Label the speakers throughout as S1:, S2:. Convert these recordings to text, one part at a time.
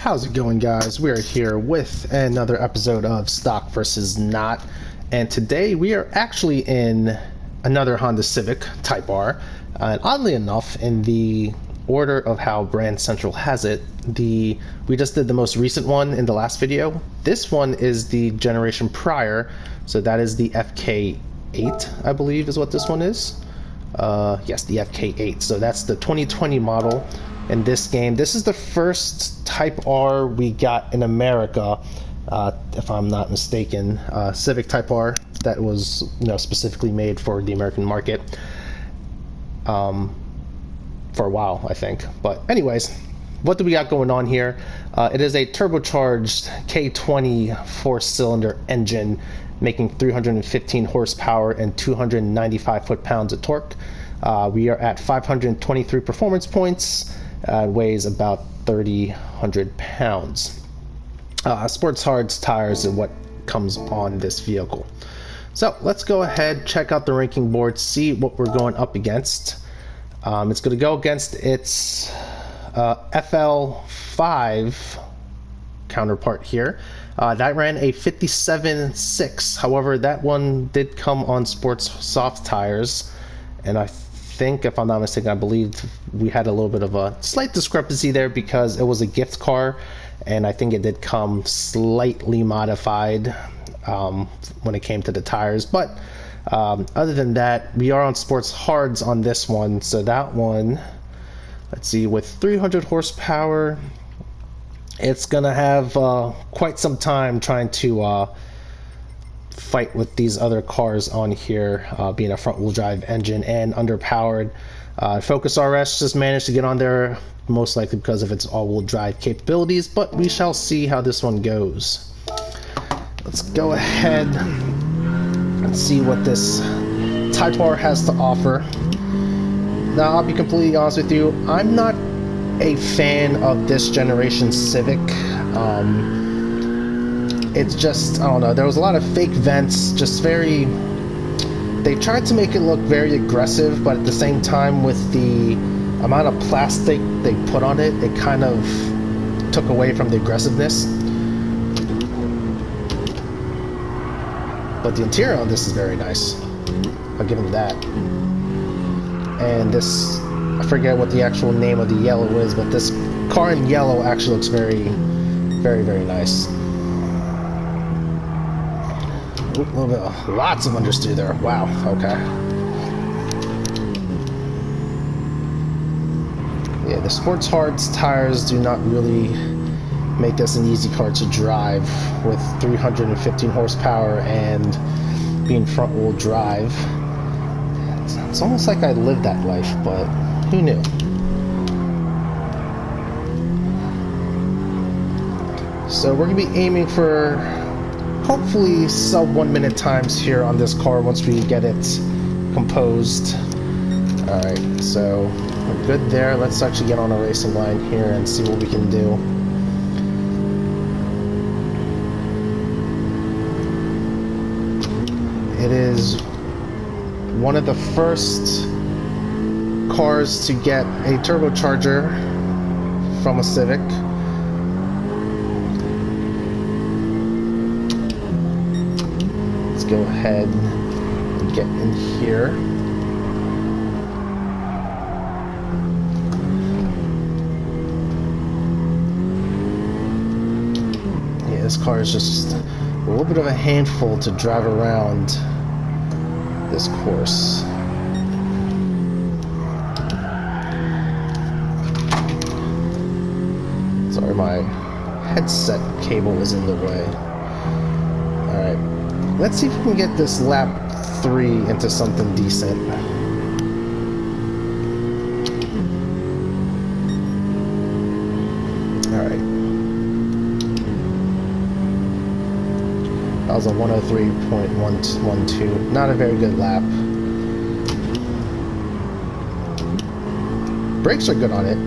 S1: How's it going, guys? We are here with another episode of Stock versus Not, and today we are actually in another Honda Civic Type R. And oddly enough, in the order of how Brand Central has it, we just did the most recent one in the last video. This one is the generation prior, so that is the FK8, I believe is what this one is. Yes, the FK8. So that's the 2020 model. In this game, this is the first Type R we got in America, if I'm not mistaken. Civic Type R that was, specifically made for the American market for a while, I think. But anyways, what do we got going on here? It is a turbocharged K20 4-cylinder engine, making 315 horsepower and 295 foot-pounds of torque. We are at 523 performance points. Weighs about 3,000 pounds. Sports Hard's tires are what comes on this vehicle. So let's go ahead, check out the ranking board, see what we're going up against. It's going to go against its FL5 counterpart here. That ran a 57.6. However, that one did come on sports soft tires, and I think, if I'm not mistaken, I believe we had a little bit of a slight discrepancy there because it was a gift car, and I think it did come slightly modified when it came to the tires. But other than that, we are on sports hards on this one. So that one, let's see, with 300 horsepower, it's gonna have quite some time trying to fight with these other cars on here, being a front-wheel drive engine and underpowered. Focus RS just managed to get on there, most likely because of its all-wheel drive capabilities, but we shall see how this one goes. Let's go ahead and see what this Type R has to offer. Now, I'll be completely honest with you, I'm not a fan of this generation Civic. It's just, I don't know, there was a lot of fake vents, just very, they tried to make it look very aggressive, but at the same time, with the amount of plastic they put on it, it kind of took away from the aggressiveness. But the interior on this is very nice, I'll give them that. And this, I forget what the actual name of the yellow is, but this car in yellow actually looks very, very, very nice. A little bit of, lots of understeer there. Wow, okay. Yeah, the Sports Hard's tires do not really make this an easy car to drive with 315 horsepower and being front-wheel drive. It's almost like I lived that life, but who knew? So we're going to be aiming for hopefully sub 1 minute times here on this car once we get it composed. Alright, so we're good there. Let's actually get on a racing line here and see what we can do. It is one of the first cars to get a turbocharger from a Civic. Go ahead and get in here. Yeah, this car is just a little bit of a handful to drive around this course. Sorry, my headset cable is in the way. Alright. Let's see if we can get this lap 3 into something decent. Alright. That was a 103.112. Not a very good lap. Brakes are good on it.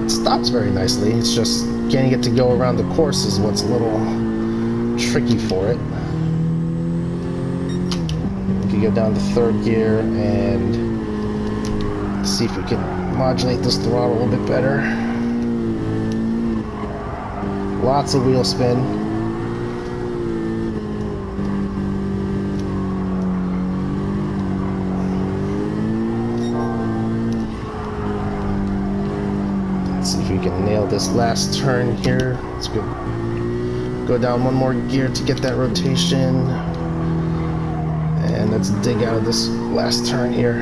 S1: It stops very nicely. It's just getting it to go around the course is what's a little tricky for it. We can go down to 3rd gear and see if we can modulate this throttle a little bit better. Lots of wheel spin. Let's see if we can nail this last turn here. Let's go down one more gear to get that rotation. And let's dig out of this last turn here.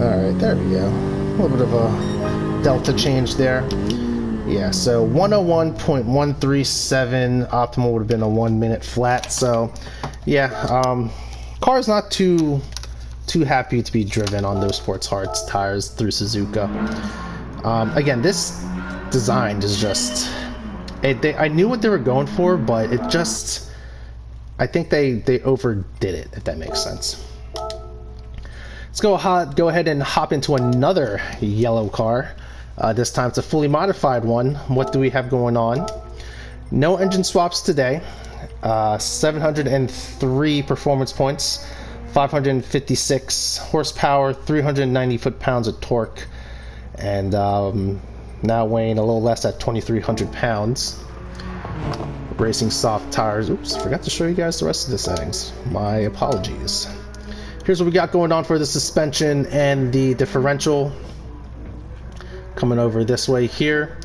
S1: Alright, there we go. A little bit of a delta change there. Yeah, so 101.137 optimal would have been a 1 minute flat. So yeah, car's not too happy to be driven on those sports hard tires through Suzuka. Again, this design is just I knew what they were going for, but it just, I think they overdid it, if that makes sense. Let's go ahead and hop into another yellow car. This time it's a fully modified one. What do we have going on? No engine swaps today. 703 performance points, 556 horsepower, 390 foot-pounds of torque, and now weighing a little less at 2,300 pounds. Racing soft tires. Oops, forgot to show you guys the rest of the settings. My apologies. Here's what we got going on for the suspension and the differential. Coming over this way here.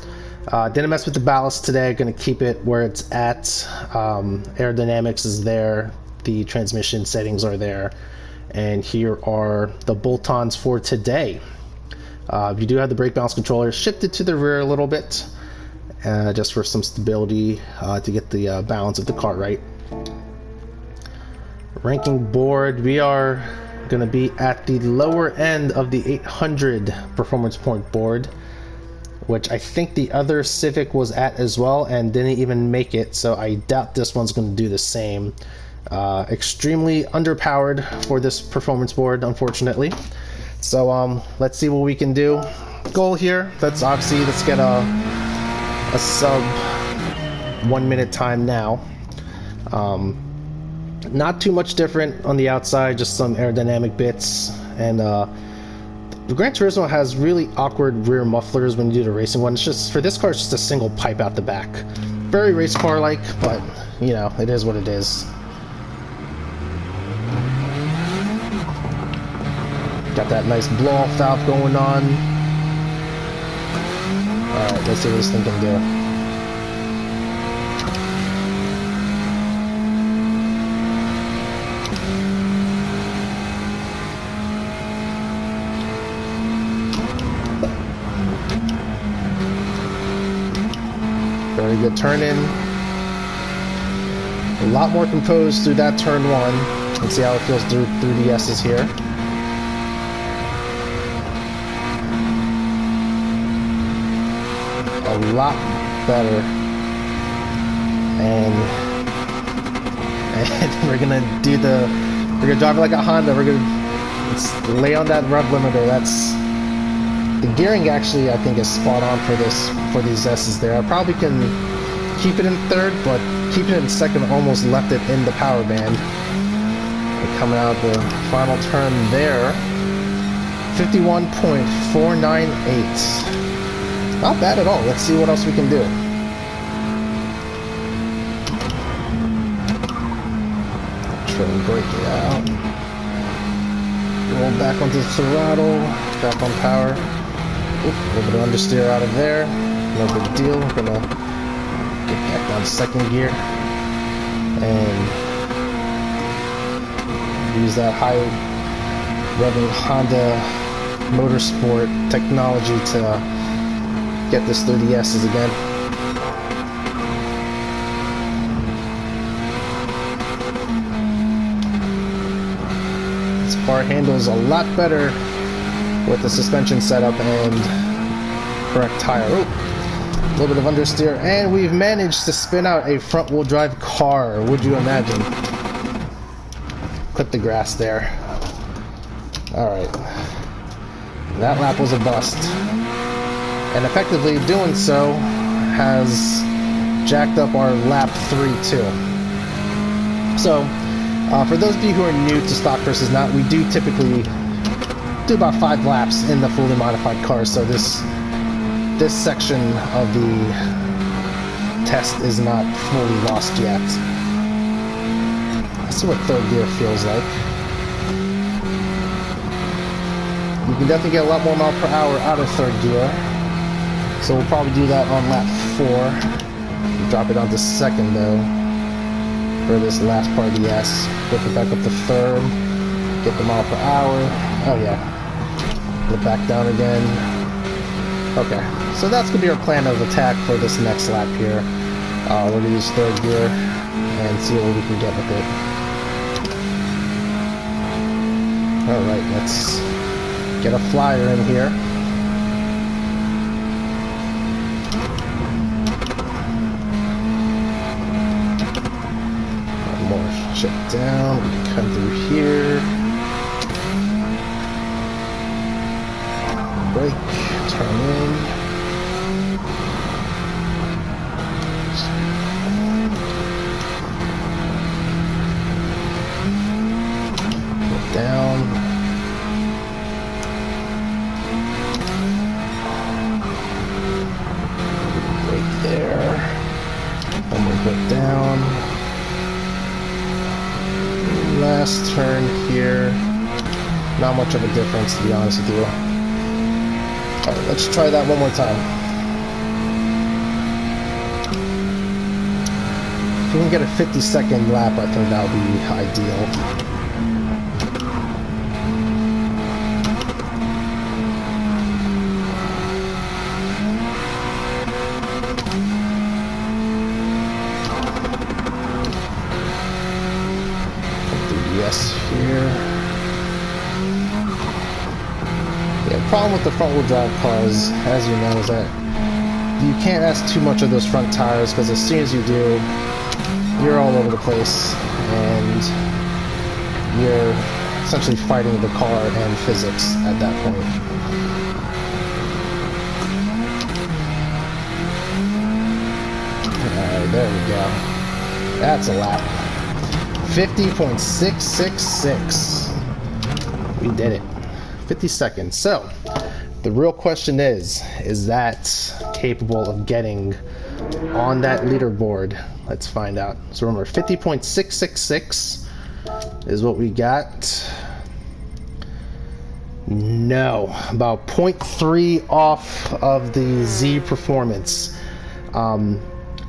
S1: Didn't mess with the ballast today. Going to keep it where it's at. Aerodynamics is there. The transmission settings are there. And here are the bolt-ons for today. You do have the brake balance controller shifted to the rear a little bit, just for some stability, to get the balance of the car right. Ranking board, we are going to be at the lower end of the 800 performance point board, which I think the other Civic was at as well and didn't even make it, so I doubt this one's going to do the same. Extremely underpowered for this performance board, unfortunately. So let's see what we can do. Goal here, let's get a sub 1 minute time now. Not too much different on the outside, just some aerodynamic bits, and the Gran Turismo has really awkward rear mufflers when you do the racing one. It's just, for this car, it's just a single pipe out the back. Very race car like, but you know, it is what it is. Got that nice blow-off valve going on. Alright, let's see what this thing can do. Very good turn in. A lot more composed through that turn one. Let's see how it feels through the S's here. A lot better. And we're gonna drive it like a Honda. We're gonna lay on that rev limiter. The gearing actually, I think, is spot on for these S's there. I probably can keep it in third, but keeping it in second almost left it in the power band. And coming out the final turn there, 51.498. Not bad at all. Let's see what else we can do. Try and break it out. Roll back onto the throttle, back on power. Oop, a little bit of understeer out of there. No big deal. We're gonna get back down to second gear and use that high revving Honda Motorsport technology to get this through the S's again. This car handles a lot better with the suspension setup and correct tire. Oh, a little bit of understeer, and we've managed to spin out a front-wheel drive car. Would you imagine? Clip the grass there. Alright. That lap was a bust. And effectively doing so has jacked up our lap 3 too. So, for those of you who are new to stock versus not, we do typically do about 5 laps in the fully modified car. So this section of the test is not fully lost yet. Let's see what third gear feels like. You can definitely get a lot more mile per hour out of third gear. So we'll probably do that on lap 4. Drop it onto second though for this last part of the S. Flip it back up to third. Get the mile per hour. Oh yeah. Flip back down again. Okay, so that's going to be our plan of attack for this next lap here. We're going to use third gear and see what we can get with it. Alright, let's get a flyer in here. One more shut down, we can come through here. Brake, turn in. Down. Right there. One more bit down. Last turn here. Not much of a difference, to be honest with you. Alright, let's try that one more time. If we can get a 50-second lap, I think that would be ideal. Yes, here. Yeah, the problem with the front wheel drive cars, as you know, is that you can't ask too much of those front tires, because as soon as you do, you're all over the place and you're essentially fighting the car and physics at that point. Alright, there we go. That's a lap. 50.666. We did it. 50 seconds. So, the real question is that capable of getting on that leaderboard? Let's find out. So remember, 50.666 is what we got. No, about 0.3 off of the Z performance.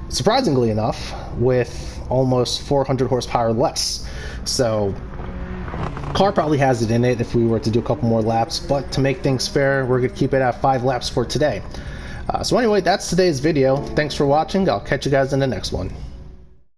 S1: Surprisingly enough, with almost 400 horsepower less. So car probably has it in it if we were to do a couple more laps, but to make things fair, we're going to keep it at 5 laps for today. So anyway, that's today's video. Thanks for watching. I'll catch you guys in the next one.